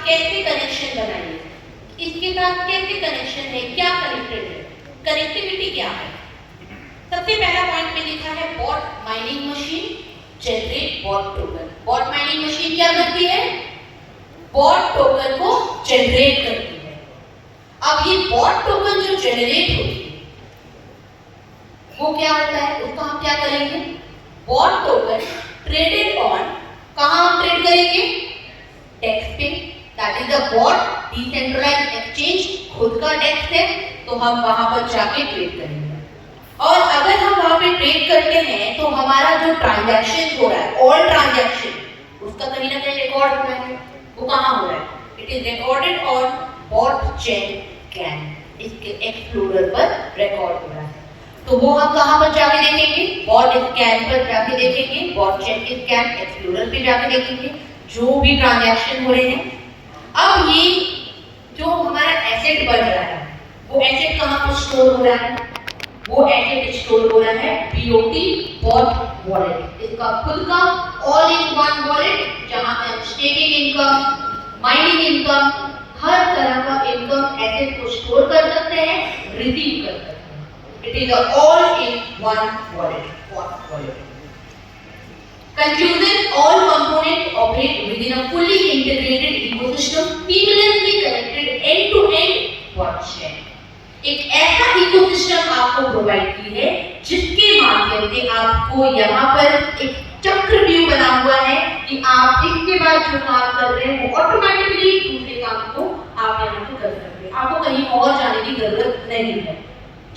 कैसे कनेक्शन बनाइए, इसके साथ कैसे कनेक्शन है, क्या कनेक्टेड है, कनेक्टिविटी क्या है। सबसे पहला पॉइंट में लिखा है bot mining machine generate bot token. Bot mining machine क्या करती है? बॉट टोकन को जनरेट करती है। अब ये बॉट टोकन जो जनरेट होती है वो क्या होता है, उसको हम क्या करेंगे, बॉट टोकन ट्रेडेड ऑन, कहां हम ट्रेड करेंगे, डेक्स पे, that is the bot decentralised exchange, खुद का डेक्स है तो हम वहां पर जाके ट्रेड करेंगे। और अगर हम वहां पे ट्रेड करते हैं तो हमारा जो ट्रांजैक्शन हो रहा है, ऑल ट्रांजैक्शन, उसका कहीं ना कहीं रिकॉर्ड हो रहा है। वो कहां हो रहा है? It is recorded on bot chain can, इसके एक्सप्लोरर पर रिकॉर्ड हो रहा है। तो वो हम कहां पर जाके देखेंगे, बॉट स्कैन पर जाके देखेंगे, बॉट चेन स्कैन एक्सप्लोरर पे जाके देखेंगे जो भी ट्रांजैक्शन हो रहे हैं। अब ये जो हमारा एसेट बन रहा है वो एसेट कहां पर स्टोर हो रहा है? वो एसेट स्टोर हो रहा है BOT बॉट वॉलेट, इसका खुद का ऑल इन वन वॉलेट जहां पर स्टेकिंग इनकम, माइनिंग इनकम, हर तरह का इनकम एसेट को स्टोर कर सकते हैं, रिसीव कर सकते हैं। It is a all in one wallet, bot wallet. Conclusion, all components operate within a fully integrated ecosystem, seamlessly connected end-to-end blockchain. एक ऐसा इकोसिस्टम आपको प्रोवाइड की है जिसके माध्यम से आपको यहाँ पर एक चक्रव्यूह बना हुआ है कि आप इसके बाद जो काम कर रहे हैं वो ऑटोमेटिकली दूसरे काम को आप यहाँ से कर सकते हैं, आपको कहीं और जाने की जरूरत नहीं है।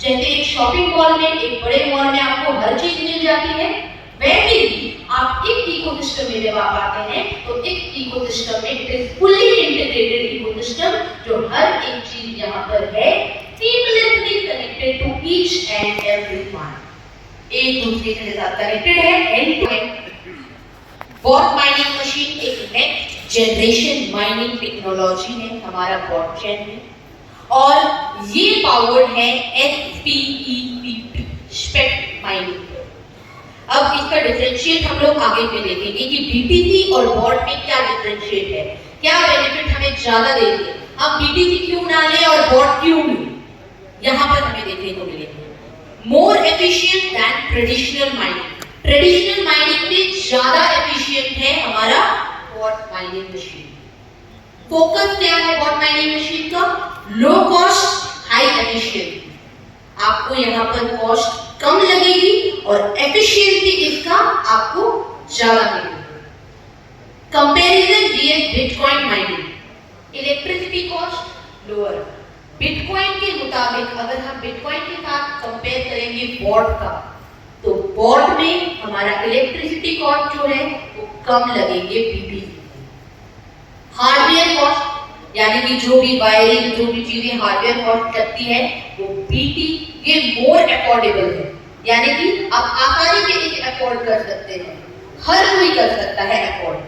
जैसे एक शॉपिंग मॉल में, एक बड़े मॉल में आपको हर चीज मिल जाती है, वैसे ही आप एक इकोसिस्टम में जब आप आते हैं तो एक इकोसिस्टम में it is fully integrated ecosystem जो हर एक चीज यहाँ पर है seamlessly connected to each and every one, एक दूसरे के साथ कनेक्टेड है end to end। Bot mining machine एक नेक्स्ट जनरेशन माइनिंग टेक्नोलॉजी है हमारा बॉट चेन में, और ये पावर्ड है SPECT स्पेक्ट माइनिंग। अब इसका डिफरेंशिएट हम लोग आगे पे देखेंगे कि BTC और बॉट में क्या डिफरेंशिएट है, क्या बेनिफिट हमें ज्यादा देंगे, हम BTC क्यों ना लें और बॉट क्यों लें, यहाँ पर हमें देखने को मिलेगा। More efficient than traditional mining, traditional mining में ज्यादा एफिशिएंट है हमारा बॉट माइनिंग मशीन। फोकस क्या है बॉट माइनिंग मशीन का? लो कॉस्ट हाई एफिशिएंसी, आपको यहाँ पर कॉस्ट कम लगेगी और एफिशिएंसी इसका आपको ज्यादा मिलेगी। Comparison with bitcoin mining, electricity cost lower. Bitcoin के मुताबिक अगर हम बिटकॉइन के साथ कंपेयर करेंगे बॉट का, तो बॉट में हमारा इलेक्ट्रिसिटी कॉस्ट जो है वो कम लगेंगे BTC। हार्डवेयर कॉस्ट यानी कि जो भी वायरिंग, जो भी चीजें हार्डवेयर कॉस्ट लगती है वो BT ये मोर अफोर्डेबल है, यानी कि आप आसानी से इसे अफोर्ड कर सकते हैं, हर कोई कर सकता है अफोर्ड।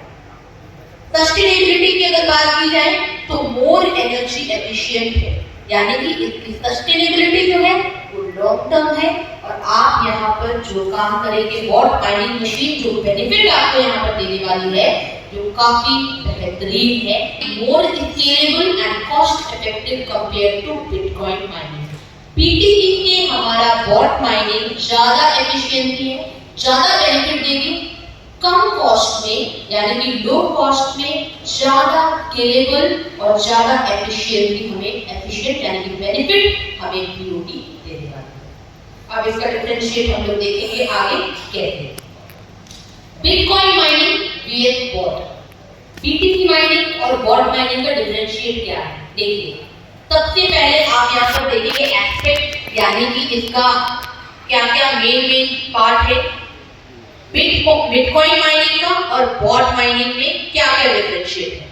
सस्टेनेबिलिटी की अगर बात की जाए तो मोर एनर्जी एफिशिएंट है, यानी कि इसकी सस्टेनेबिलिटी जो है वो लॉन्ग टर्म है, और आप यहाँ पर जो काम करेंगे बॉट माइनिंग मशीन जो बेनिफिट आपको यहाँ पर देने वाली है जो काफी बेहतरीन है, more scalable and cost effective compare to bitcoin mining. BTC से हमारा बॉट माइनिंग ज्यादा एफिशिएंसी है, ज्यादा बेनिफिट देगी, कम कॉस्ट में यानी कि लो कॉस्ट में ज्यादा स्केलेबल और ज्यादा एफिशिएंटली हमें एफिशिएंट यानी कि बेनिफिट हमें BOT दे देगा। अब इसका डिफरेंशिएट हम लोग देखेंगे आगे कैसे। Bitcoin mining vs bot, BTC mining और बॉट माइनिंग का डिफरेंशिएट क्या है देखिए। सबसे पहले आप यहाँ पर देखेंगे एस्पेक्ट, यानी कि इसका क्या क्या मेन पार्ट है बिटकॉइन माइनिंग का और बॉट माइनिंग में क्या क्या डिफरेंशिएट है।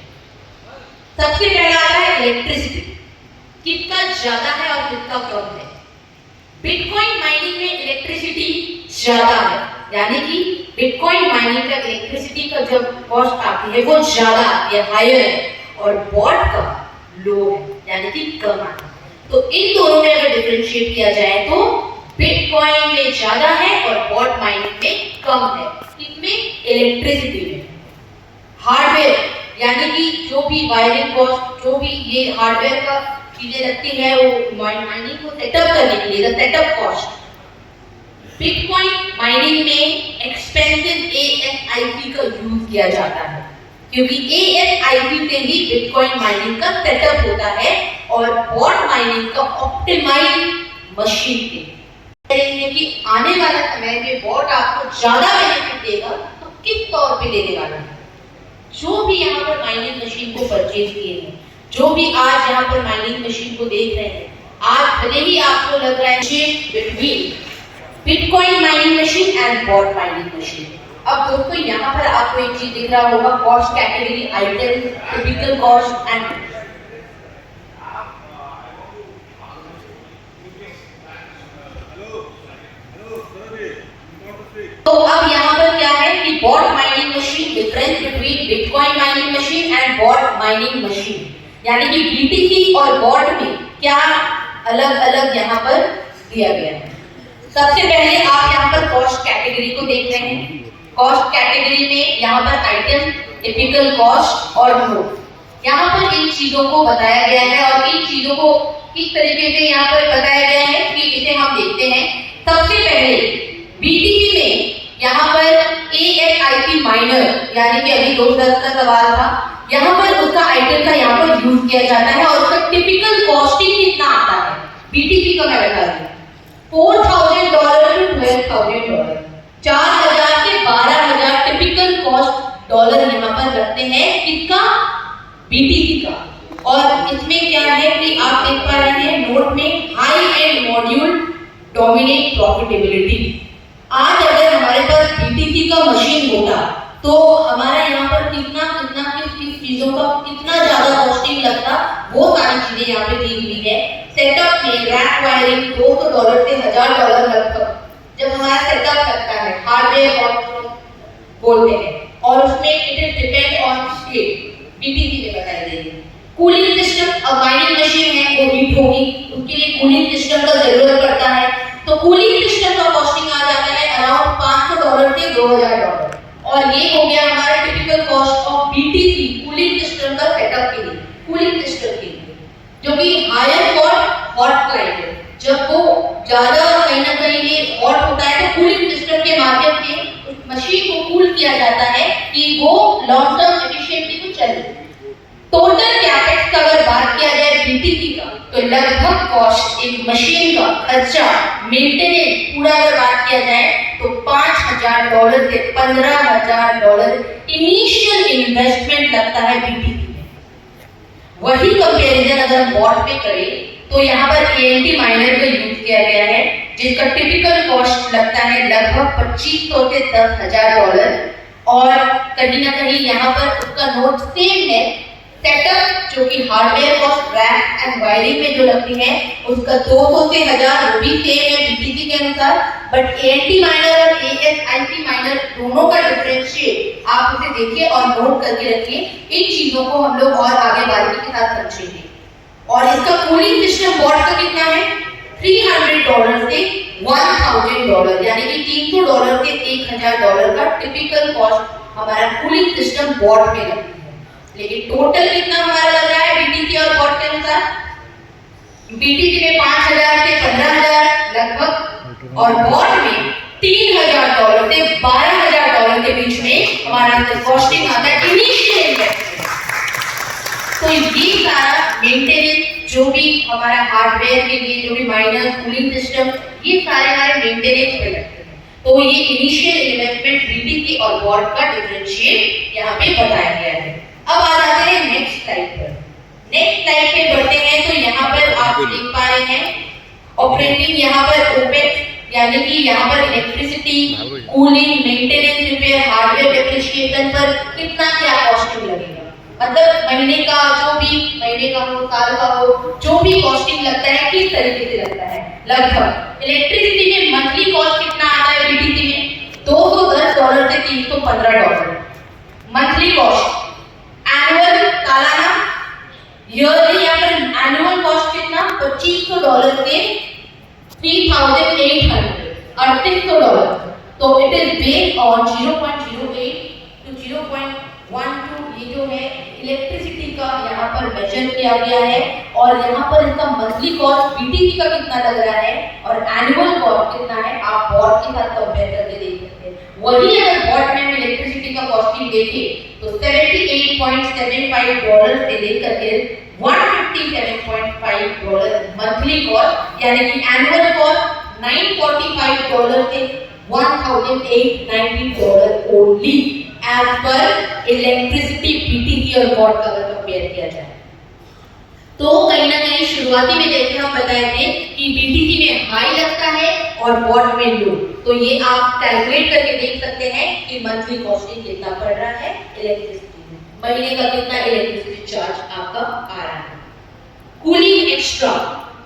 सबसे पहला आता है इलेक्ट्रिसिटी, कितना ज्यादा है और कितना कम है। बिटकॉइन माइनिंग में इलेक्ट्रिसिटी ज्यादा है, यानी कि बिटकॉइन माइनिंग का इलेक्ट्रिसिटी का जब कॉस्ट आती है वो ज्यादा आती है, हायर है, और बॉट का लो है यानी कि कम आता है। तो इन दोनों में अगर डिफरेंशिएट किया जाए तो बिटकॉइन में ज्यादा है और बॉट माइनिंग में कम है। इसमें इलेक्ट्रिसिटी में हार्डवेयर यानी कि जो भी वायरिंग कॉस्ट, जो भी ये हार्डवेयर का चीजें लगती है वो माइनिंग को सेटअप करने के लिए, the setup cost. Bitcoin mining में एक्सपेंसिव ASIC का यूज किया जाता है, क्योंकि ASIC से ही बिटकॉइन माइनिंग का सेटअप होता है और बॉट माइनिंग का ऑप्टिमाइज मशीन पे कि आने वाला समय में बॉट आपको ज्यादा बेनिफिट देगा, तो किस तौर पे देने वाला है। जो भी यहाँ पर माइनिंग मशीन को परचेज किए हैं, जो भी आज यहाँ पर माइनिंग मशीन को देख रहे हैं, आज भले ही आपको लग रहा है between bitcoin mining machine and bot mining machine. अब दोस्तों यहाँ पर आपको एक चीज दिख रहा होगा, cost category, item, typical cost and तो अब यहाँ पर क्या है कि bot mining machine, difference between bitcoin mining machine and bot mining machine, यानी कि BTC और बॉट में क्या अलग अलग यहाँ पर दिया गया है। सबसे पहले आप यहाँ पर कॉस्ट कैटेगरी को देख रहे हैं। कॉस्ट कैटेगरी में यहाँ पर आइटम, टिपिकल कॉस्ट और ग्रोथ, यहाँ पर इन चीजों को बताया गया है और इन चीजों को किस तरीके से यहाँ पर बताया गया है कि इसे हम देखते हैं। सबसे पहले BTC में यहाँ पर ASIC माइनर, यानी कि अभी 2010 का सवाल था, यहाँ पर उसका आइटम का यहाँ पर यूज किया जाता है और उसका टिपिकल कॉस्टिंग कितना आता है। BTC का मैं बता दूं, $4,000 to $12,000, 4,000 से 12,000 टिपिकल कॉस्ट डॉलर यहाँ पर रखते हैं इसका, BTC का। और इसमें क्या है कि आप देख पा रहे हैं नोट में, high and module dominate profitability. आज अगर हमारे पास BTC का मशीन होता तो हमारा यहाँ पर कितना कितना किस चीजों का कितना ज्यादा कॉस्टिंग लगता, वो सारी चीजें यहाँ पे दी हुई है। सेटअप में रैक वायरिंग $200 से $1,000 लगभग जब हमारा सेटअप लगता है, हार्डवेयर और बोलते हैं, और उसमें it is depend on state, BTC में बताया गया। कूलिंग सिस्टम, अब माइनिंग मशीन है वो हीट होगी, उसके लिए कूलिंग सिस्टम का जरूरत पड़ता है, तो कूलिंग सिस्टम का कॉस्टिंग आ जाता है अराउंड $500 से $2,000। और ये हो गया हमारा typical cost of BTC, cooling system का सेटअप के लिए, कूलिंग सिस्टम के लिए, जो कि हायर फॉर हॉट क्लाइंट है। जब वो ज्यादा कहीं ना कहीं ये हॉट होता है तो कूलिंग सिस्टम के माध्यम से उस मशीन को कूल किया जाता है कि वो लॉन्ग टर्म एफिशिएंटली को चले। टोटल कैपेक्स का अगर बात किया जाए BTC का, तो लगभग कॉस्ट एक मशीन का खर्चा मेंटेनेंस पूरा अगर बात किया जाए तो $5,000 से $15,000 इनिशियल इन्वेस्टमेंट लगता है BTC में। वही कंपैरिजन अगर हम बॉट पे करें तो यहाँ पर ANT माइनर का यूज किया गया है, जिसका टिपिकल कॉस्ट लगता है लगभग $2,500 से $10,000 और कहीं ना कहीं यहाँ पर उसका नोट सेम है। सेटअप जो कि hardware cost, rack and wiring में जो लगती है उसका 200 से 1,000 वो भी सेम है BTC के अनुसार, बट ANT माइनर और ASIC माइनर दोनों का डिफरेंशिएट आप उसे देखिए और नोट करके रखिए। इन चीजों को हम लोग और आगे बारीकी के साथ समझेंगे। और इसका कूलिंग सिस्टम बॉट का कितना है, $300 से $1,000, यानी कि $300 से $1,000 का टिपिकल कॉस्ट हमारा कूलिंग सिस्टम बॉट में लगता है। लेकिन टोटल कितना हमारा लग रहा है BTC और बॉट के अनुसार, BTC में 5,000 से 15,000 लगभग और बॉट में $3,000 से $12,000 के बीच में हमारा कॉस्टिंग आता है इनिशियल इन्वेस्टमेंट। तो ये सारा मेंटेनेंस जो भी हमारा हार्डवेयर के लिए, जो भी माइनर कूलिंग सिस्टम, ये सारे हमारे मेंटेनेंस पे लगते हैं। तो ये इनिशियल इन्वेस्टमेंट BTC और बॉट का डिफरेंशिएट यहाँ पे बताया गया है। अब आ जाते हैं नेक्स्ट स्लाइड पर। नेक्स्ट स्लाइड पे बढ़ते हैं तो यहाँ पर आप देख पा रहे हैं ऑपरेटिंग, यहाँ पर ओपेक्स यानी कि यहाँ पर electricity, cooling, maintenance, repair, hardware depreciation पर कितना क्या कॉस्टिंग लगेगा, मतलब महीने का, जो भी महीने का हो, साल का हो, जो भी कॉस्टिंग लगता है किस तरीके से लगता है। लगभग इलेक्ट्रिसिटी में मंथली कॉस्ट कितना आता है BTC में, $210 से $315 मंथली कॉस्ट। एनुअल सालाना, ईयरली यहाँ पर एनुअल कॉस्ट कितना, $2,500 से $3,800, $3,800। तो it is based on 0.08 to 0.12, ये जो है इलेक्ट्रिसिटी का यहाँ पर मेजर किया गया है और यहाँ पर इनका मंथली कॉस्ट बीटीसी का कितना लग रहा है और एनुअल कॉस्ट कितना है, आप वॉट के साथ कंपेयर करके देख सकते हैं। वही अगर वॉट में हम इलेक्ट्रिसिटी का कॉस्टिंग देखें तो $78.75 से लेकर के $157.5 मंथली कॉस्ट, यानी कि एनुअल कॉस्ट $945 से $1,890 only as per electricity BTC और वॉट का अगर कंपेयर किया जाए। तो कहीं ना कहीं शुरुआती में जैसे हम बताए थे कि बीटीसी में हाई लगता है और वॉट में लो, तो ये आप कैलकुलेट करके देख सकते हैं कि मंथली कॉस्टिंग कितना पड़ रहा है इलेक्ट्रिसिटी में, महीने का कितना इलेक्ट्रिसिटी चार्ज आपका आ रहा है। कूलिंग एक्स्ट्रा,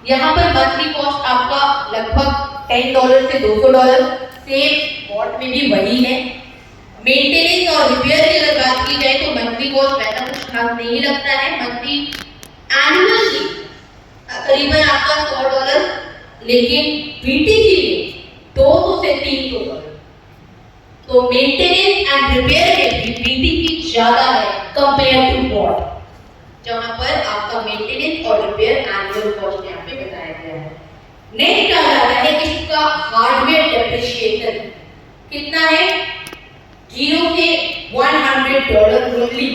यहाँ पर मंथली कॉस्ट आपका लगभग $10 से $200, सेम वॉट में भी वही है। मेंटेनेंस और रिपेयर की अगर बात की जाए तो मंथली कॉस्ट वैसा कुछ खास नहीं लगता है। मंथली एनुअल की करीबन आपका $100, लेकिन बीटीसी में $200 से $300। तो मेंटेनेंस एंड रिपेयर में भी बीटीसी ज्यादा है कंपेयर टू वॉट, जहां पर आपका मेंटेनेंस और रिपेयर एनुअल कॉस्ट यहाँ पे बताया गया है। नेक्स्ट आ जाता है इसका हार्डवेयर डेप्रिसिएशन कितना है, $0 से $100 ओनली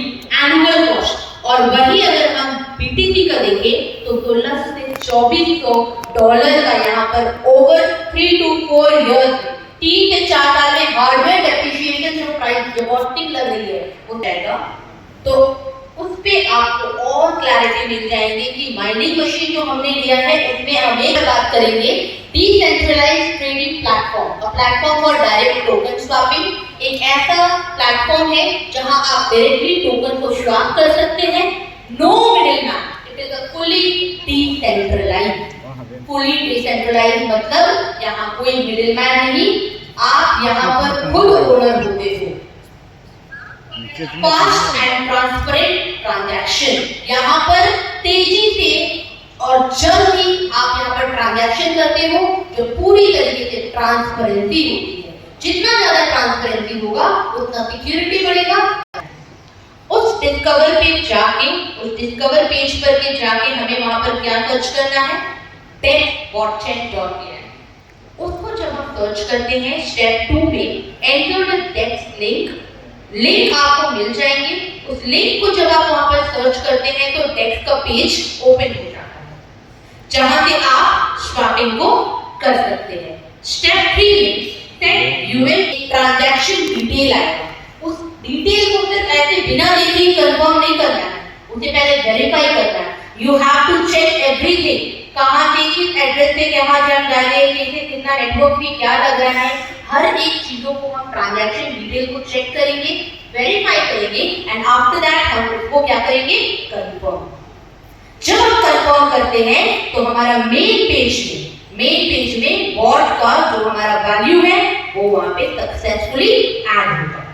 एनुअल कॉस्ट, और वही अगर हम बीटीसी का देखें तो 16 से $2400 का यहाँ पर ओवर 3 to 4 इयर्स 3 से 4 साल में हार्डवेयर डेप्रिसिएशन जो प्राइस जो कॉस्टिंग लग रही है वो जाएगा। तो उस पे आपको और क्लैरिटी मिल जाएगी कि माइनिंग मशीन जो हमने लिया है उसमें हम एक बात करेंगे decentralised trading platform, a platform for direct token swapping. एक ऐसा प्लेटफॉर्म है जहां आप डायरेक्टली टोकन को स्वैप कर सकते हैं, no middleman, it is a fully decentralised. Fully decentralised मतलब यहां कोई मिडिलमैन नहीं, आप यहां पर खुद ओनर होते हो। फास्ट एंड ट्रांसपेरेंट ट्रांजैक्शन, यहाँ पर तेजी से और जल्दी आप यहाँ पर ट्रांजैक्शन करते हो जो पूरी तरीके से ट्रांसपेरेंसी होती है। जितना ज्यादा ट्रांसपेरेंसी होगा उतना सिक्योरिटी बढ़ेगा। उस डिस्कवर पेज पर जाके हमें वहां पर क्या सर्च करना है, dexbotchain.in। उसको जब हम सर्च करते हैं स्टेप 2 में एंटर द डेक्स लिंक आपको मिल जाएंगे। उस लिंक को जब आप वहां पर सर्च करते हैं तो डेक्स का पेज ओपन हो जाता है जहां से आप स्वैपिंग को कर सकते हैं। स्टेप 3 में सेट यूएल ट्रांजैक्शन डिटेल आएगा। उस डिटेल को सिर्फ ऐसे बिना देखे कंफर्म नहीं करना है, उसे पहले वेरीफाई करना है। You have to check everything, कहां से किस एड्रेस से कहां जाना डाले, कैसे कितना नेटवर्क भी क्या लग रहा है, हर एक चीजों को हम ट्रांजैक्शन डिटेल को चेक करेंगे, वेरीफाई करेंगे एंड आफ्टर दैट हम उसको क्या करेंगे, कंफर्म। जब हम कंफर्म करते हैं तो हमारा मेन पेज में बॉट का जो हमारा वैल्यू है वो वहां पे सक्सेसफुली ऐड होता है।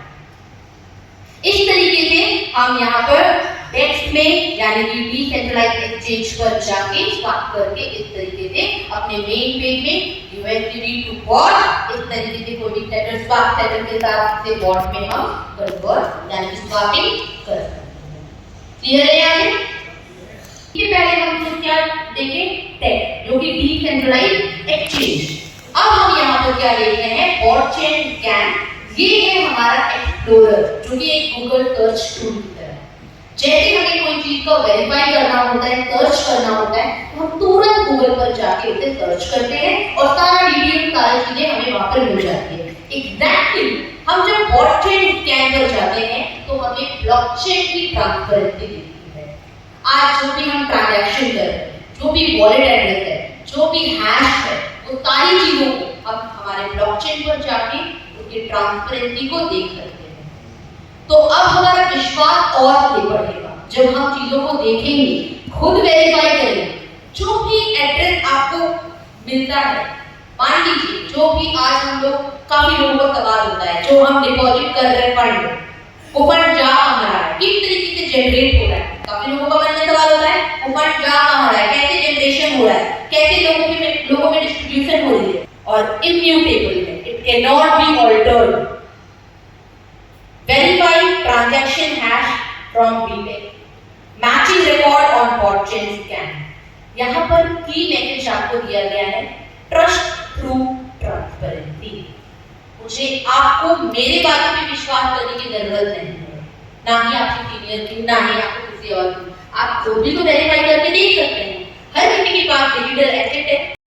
इस तरीके से हम यहाँ पर डेक्स में यानी कि डिसेंट्रलाइज्ड एक्सचेंज पर जाके स्वैप करके इस तरीके से अपने मेन पेज में USDT टू बॉट इस तरीके से कोई भी सेटल स्वैप सेटल के साथ से बॉट में हम कन्वर्ट यानी कि स्वैपिंग कर सकते हैं। क्लियर है आगे? ये पहले हम क्या देखें, टेक जो कि डिसेंट्रलाइज्ड एक्सचेंज। अब हम यहाँ पर क्या देख रहे हैं, बॉटचेन स्कैन। ये है हमारा एक्सप्लोरर जो कि एक गूगल सर्च टूल की तरह है। जैसे हमें कोई चीज को वेरीफाई करना होता है, सर्च करना होता है, तो हम तुरंत गूगल पर जाके उसे सर्च करते हैं और सारा डिटेल सारी चीजें हमें वहां पर मिल जाती है। एग्जैक्टली हम जब बॉटचेन स्कैन पर जाते हैं तो हमें ब्लॉकचेन की ट्रांसपेरेंसी दिखती है। आज जो भी हम ट्रांजैक्शन कर रहे हैं, जो भी वॉलेट एड्रेस है, जो भी हैश है, वो सारी चीजों को हम हमारे ब्लॉकचेन पर जाके उसकी ट्रांसपेरेंसी को देख सकते हैं। तो अब हमारा विश्वास और आगे बढ़ेगा जब हम चीजों को देखेंगे, खुद वेरीफाई करेंगे। जो भी एड्रेस आपको मिलता है, मान लीजिए जो भी आज हम लोग काफी लोगों का सवाल होता है, जो हम डिपॉजिट कर रहे हैं फंड, वो फंड जा कहाँ रहा है, किस तरीके से जनरेट हो रहा है। काफी लोगों का मन में सवाल होता है वो फंड जा कहाँ रहा है, कैसे जनरेशन हो रहा है, कैसे लोगों में डिस्ट्रीब्यूशन हो रही है, और इम्यूटेबल है, it can not be altered. Verify transaction hash from BTEC यहाँ पर की मैसेज आपको दिया गया है, ट्रस्ट थ्रू ट्रांसपेरेंसी। मुझे आपको मेरे बातों पे विश्वास करने की जरूरत नहीं है, ना ही आपके सीनियर की, ना ही आपको किसी और की। आप खुद भी तो वेरीफाई करके देख सकते हैं। हर किसी के पास डिजिटल एसेट है,